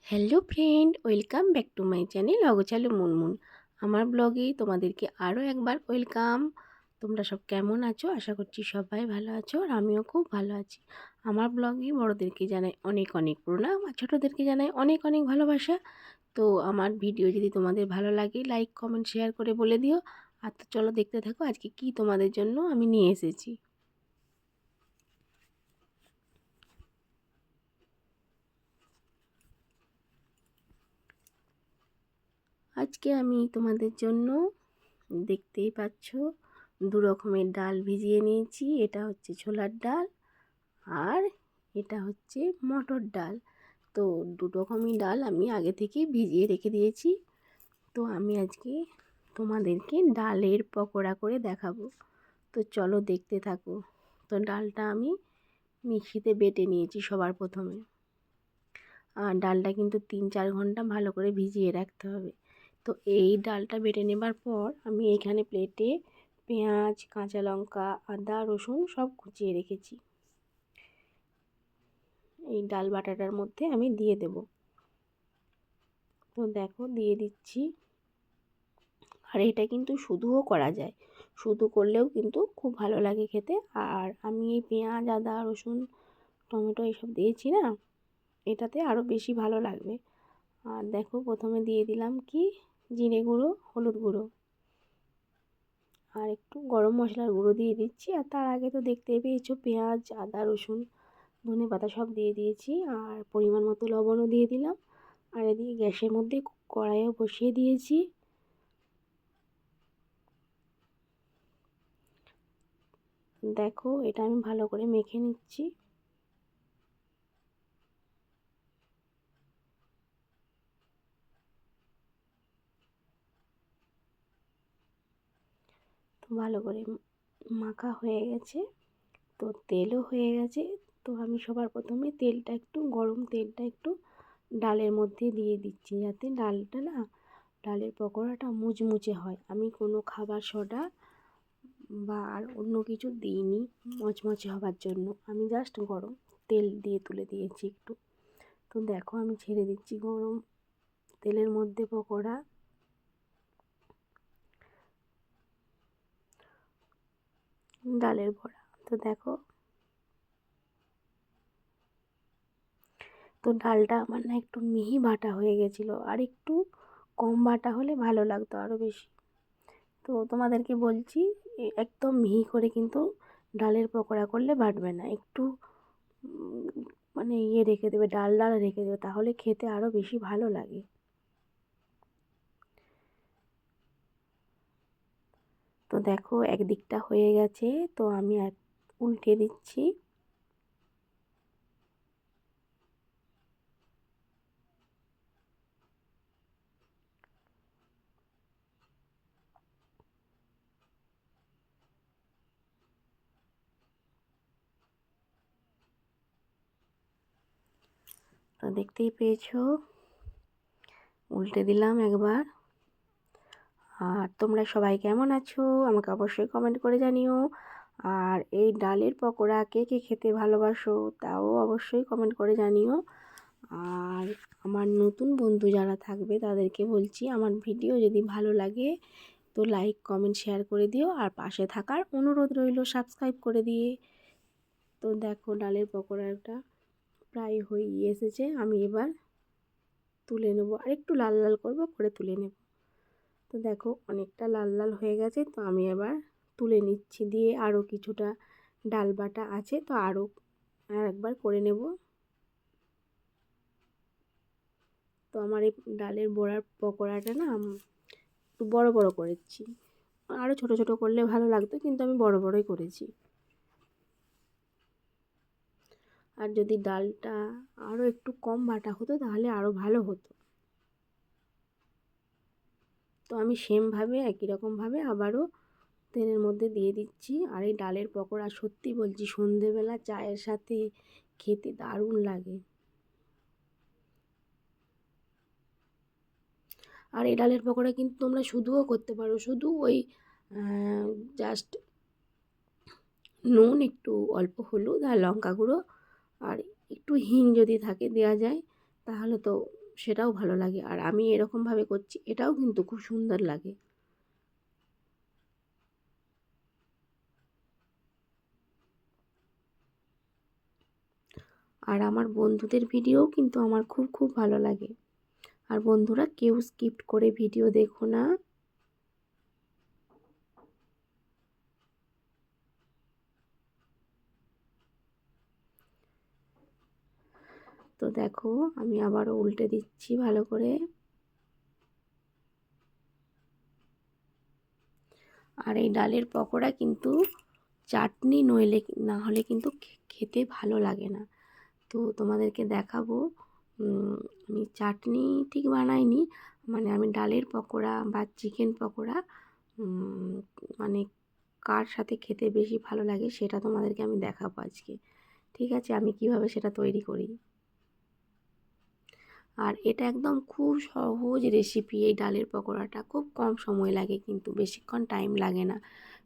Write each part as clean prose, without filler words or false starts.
Hello friend, welcome back to my channel অগোছালো মুনমুন। আমার ব্লগে তোমাদেরকে আরও একবার ওয়েলকাম। তোমরা সব কেমন আছো? আশা করছি সবাই ভালো আছো, আর আমিও খুব ভালো আছি। আমার ব্লগে বড়োদেরকে জানাই অনেক অনেক প্রণাম, আর ছোটোদেরকে জানাই অনেক অনেক ভালোবাসা। তো আমার ভিডিও যদি তোমাদের ভালো লাগে, লাইক কমেন্ট শেয়ার করে বলে দিও। আর তো চলো দেখতে থাকো আজকে কি তোমাদের জন্য আমি নিয়ে এসেছি। আজকে আমি তোমাদের জন্য, দেখতেই পাচ্ছ, দু রকমের ডাল ভিজিয়ে নিয়েছি। এটা হচ্ছে ছোলার ডাল, আর এটা হচ্ছে মটর ডাল। তো দু রকমই ডাল আমি আগে থেকেই ভিজিয়ে রেখে দিয়েছি। তো আমি আজকে তোমাদেরকে ডালের পকোড়া করে দেখাবো। তো চলো দেখতে থাকো। তো ডালটা আমি মিক্সিতে বেটে নিয়েছি সবার প্রথমে। আর ডালটা কিন্তু 3-4 ঘন্টা ভালো করে ভিজিয়ে রাখতে হবে। তো এই ডালটা বেটে নেবার পর আমি এখানে প্লেটে পেঁয়াজ, কাঁচা লঙ্কা, আদা, রসুন সব কুচিয়ে রেখেছি। এই ডাল বাটাটার মধ্যে আমি দিয়ে দেব। তো দেখো দিয়ে দিচ্ছি। আর এটা কিন্তু শুধুও করা যায়, শুধু করলেও কিন্তু খুব ভালো লাগে খেতে। আর আমি এই পেঁয়াজ, আদা, রসুন, টমেটো এসব দিয়েছি না, এটাতে আরও বেশি ভালো লাগবে। আর দেখো প্রথমে দিয়ে দিলাম কি, জিরে গুঁড়ো, হলুদ গুঁড়ো, আর একটু গরম মশলার গুঁড়ো দিয়ে দিচ্ছি। আর তার আগে তো দেখতেই পেয়েছো পেঁয়াজ, আদা, রসুন, ধনেপাতা সব দিয়ে দিয়েছি। আর পরিমাণ মতো লবণও দিয়ে দিলাম। আর এদিকে গ্যাসের মধ্যে কড়াইও বসিয়ে দিয়েছি। দেখো এটা আমি ভালো করে মেখে নিচ্ছি। তো ভালো করে মাখা হয়ে গেছে, তো তেলও হয়ে গেছে। তো আমি সবার প্রথমে তেলটা একটু, গরম তেলটা একটু ডালের মধ্যে দিয়ে দিচ্ছি, যাতে ডালটা না, ডালের পকোড়াটা মুচমুচে হয়। আমি কোনো খাবার সোডা বা আর অন্য কিছু দিইনি মচমচে হবার জন্য, আমি জাস্ট গরম তেল দিয়ে তুলে দিয়েছি একটু। তো দেখো আমি ছেড়ে দিচ্ছি গরম তেলের মধ্যে পকোড়া। ডালের বড়া। তো দেখো, তো ডালটা আমার না একটু মিহি বাটা হয়ে গেছিলো, আর একটু কম বাটা হলে ভালো লাগতো আরও বেশি। তো তোমাদেরকে বলছি, একদম মিহি করে কিন্তু ডালের পকোড়া করলে বাটবে না, একটু মানে রেখে দেবে, ডাল ডাল রেখে দেবে, তাহলে খেতে আরও বেশি ভালো লাগে। তো দেখো একদিকটা হয়ে গেছে, তো আমি উল্টে দিচ্ছি। তো দেখতেই পেয়েছো, উল্টে দিলাম একবার। আর তোমরা সবাই কেমন আছো আমাকে অবশ্যই কমেন্ট করে জানিও। আর এই ডালের পকোড়া কে কে খেতে ভালোবাসো তাও অবশ্যই কমেন্ট করে জানিও। আর আমার নতুন বন্ধু যারা থাকবে তাদেরকে বলছি, আমার ভিডিও যদি ভালো লাগে তো লাইক কমেন্ট শেয়ার করে দিও, আর পাশে থাকার অনুরোধ রইল সাবস্ক্রাইব করে দিয়ে। তো দেখো ডালের পকোড়াটা প্রায় হয়ে এসেছে, আমি এবার তুলে নেব, আর একটু লাল লাল করে তুলে নেব। তো দেখো অনেকটা লাল লাল হয়ে গেছে, তো আমি এবার তুলে নিচ্ছি। দিয়ে আরও কিছুটা ডাল বাটা আছে, তো আরও একবার করে নেব। তো আমার এই ডালের বড়ার পকোড়াটা না একটু বড় বড় করেছি, আরও ছোট ছোট করলে ভালো লাগতো, কিন্তু আমি বড় বড়ই করেছি। আর যদি ডালটা আরও একটু কম বাটা হতো তাহলে আরও ভালো হতো। তো আমি সেমভাবে একই রকমভাবে আবারও তেলের মধ্যে দিয়ে দিচ্ছি। আর এই ডালের পকোড়া সত্যি বলছি সন্ধেবেলা চায়ের সাথে খেতে দারুণ লাগে। আর এই ডালের পকোড়া কিন্তু তোমরা শুধুও করতে পারো, শুধু ওই জাস্ট নুন, একটু অল্প হলুদ আর লঙ্কা গুঁড়ো, আর একটু হিং যদি থাকে দেওয়া যায়, তাহলে তো সেটাও ভালো লাগে। আর আমি এরকমভাবে করছি, এটাও কিন্তু খুব সুন্দর লাগে। আর আমার বন্ধুদের ভিডিওও কিন্তু আমার খুব খুব ভালো লাগে। আর বন্ধুরা, কেউ স্কিপ করে ভিডিও দেখো না। তো দেখো, আমি আবারও উল্টে দিচ্ছি ভালো করে। আর এই ডালের পকোড়া কিন্তু চাটনি নইলে না হলে কিন্তু খেতে ভালো লাগে না। তো তোমাদেরকে দেখাবো। আমি চাটনি ঠিক বানাইনি, মানে আমি ডালের পকোড়া বা চিকেন পকোড়া মানে কার সাথে খেতে বেশি ভালো লাগে সেটা তোমাদেরকে আমি দেখাবো আজকে। ঠিক আছে, আমি কিভাবে সেটা তৈরি করি। আর এটা একদম খুব সহজ রেসিপি। এই ডালের পকোড়াটা খুব কম সময় লাগে, কিন্তু বেশিক্ষণ টাইম লাগে না।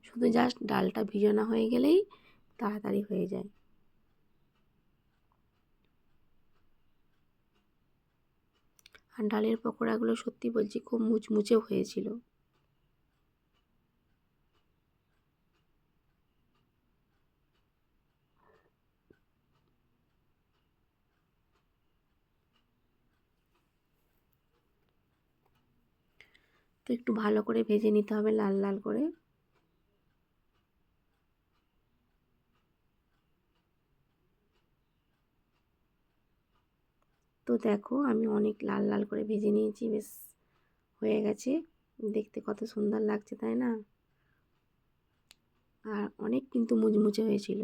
শুধু জাস্ট ডালটা ভিজানো হয়ে গেলেই তাড়াতাড়ি হয়ে যায়। আর ডালের পকোড়াগুলো সত্যি বলছি খুব মুচমুচে হয়েছিল। তো একটু ভালো করে ভেজে নিতে হবে, লাল লাল করে। তো দেখো, আমি অনেক লাল লাল করে ভেজে নিয়েছি, বেশ হয়ে গেছে। দেখতে কত সুন্দর লাগছে, তাই না? আর অনেক কিন্তু মুচমুচে হয়েছিল।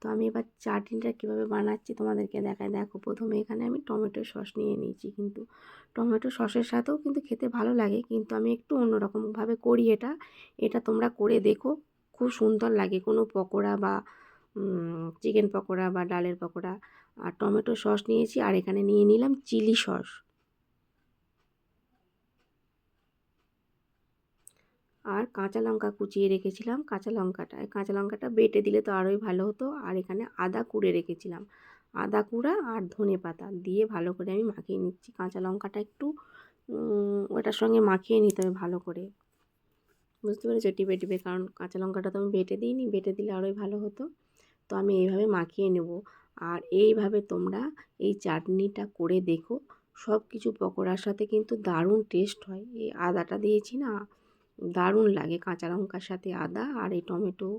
তো আমি এবার চাটনিটা কীভাবে বানাচ্ছি তোমাদেরকে দেখাই। দেখো, প্রথমে এখানে আমি টমেটো সস নিয়ে নিয়েছি, কিন্তু টমেটো সসের সাথেও কিন্তু খেতে ভালো লাগে, কিন্তু আমি একটু অন্যরকমভাবে করি এটা। এটা তোমরা করে দেখো, খুব সুন্দর লাগে কোনো পকোড়া বা চিকেন পকোড়া বা ডালের পকোড়া। আর টমেটো সস নিয়েছি, আর এখানে নিয়ে নিলাম চিলি সস। আর কাঁচা লঙ্কা কুচিয়ে রেখেছিলাম, কাঁচা লঙ্কাটা বেটে দিলে তো আরোই ভালো হতো। আর এখানে আদা কুড়ে রেখেছিলাম, আদা কুড়া আর ধনে পাতা দিয়ে ভালো করে আমি মাখিয়ে নিচ্ছি। কাঁচা লঙ্কাটা একটু ওটার সঙ্গে মাখিয়ে নিতে হবে ভালো করে, বুঝতে পেরেছো? টিপে টিপে, কারণ কাঁচা লঙ্কাটা তো আমি বেটে দিইনি, বেটে দিলে আরোই ভালো হতো। তো আমি এইভাবে মাখিয়ে নেব। আর এইভাবে তোমরা এই চাটনিটা করে দেখো, সব কিছু পকোড়ার সাথে কিন্তু দারুণ টেস্ট হয়। এই আদাটা দিয়েছি না, দারুণ লাগে। কাঁচা লঙ্কার সাথে আদা আর এই টমেটো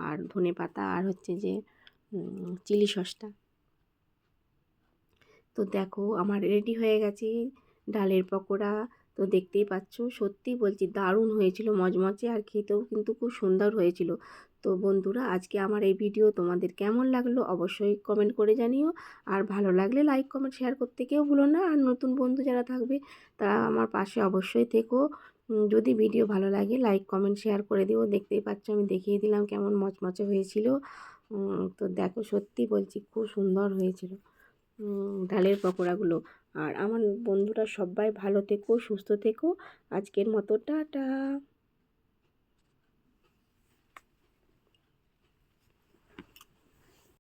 আর ধনেপাতা আর হচ্ছে যে চিলি সসটা। তো দেখো, আমার রেডি হয়ে গেছে ডালের পকোড়া। তো দেখতেই পাচ্ছ, সত্যি বলছি দারুণ হয়েছিল, মচমচে, আর খেতেও কিন্তু খুব সুন্দর হয়েছিল। তো বন্ধুরা, আজকে আমার এই ভিডিও তোমাদের কেমন লাগলো অবশ্যই কমেন্ট করে জানিও। আর ভালো লাগলে লাইক কমেন্ট শেয়ার করতে কেউ ভুলো না। আর নতুন বন্ধু যারা থাকবে তারা আমার পাশে অবশ্যই থেকো। যদি ভিডিও ভালো লাগে লাইক কমেন্ট শেয়ার করে দিও। দেখতেই পাচ্ছ, আমি দেখিয়ে দিলাম কেমন মচমচে হয়েছিল। তো দেখো, সত্যি বলছি খুব সুন্দর হয়েছিল ডালের পকোড়াগুলো। আর আমার বন্ধুরা সবাই ভালো থেকো, সুস্থ থেকো। আজকের মতো টাটা।